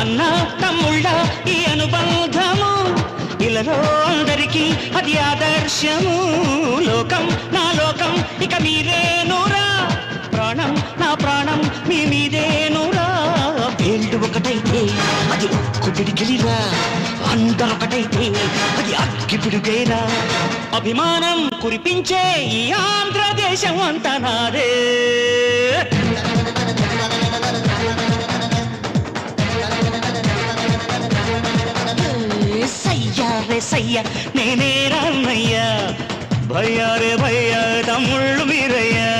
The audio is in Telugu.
అన్న తమ్ముళ్ళ ఈ అనుబంధము ఇలలో అందరికీ అది ఆదర్శము. లోకం నా లోకం ఇక మీరేనురా, ప్రాణం నా ప్రాణం మీ మీదేనురా. వేళ్ళు ఒకటైతే అది ఒక్కుడిగిలిరా, అందరొకటైతే అది అగ్గిపిడుగేరా. అభిమానం కురిపించే ఈ ఆంధ్రదేశం అంతా నాదే. సయ్యా రే సయ్య నేనే రన్నయ్యా, భయ్యా రే భయ్యా తమ్ముళ్ళు మీరయ్యా.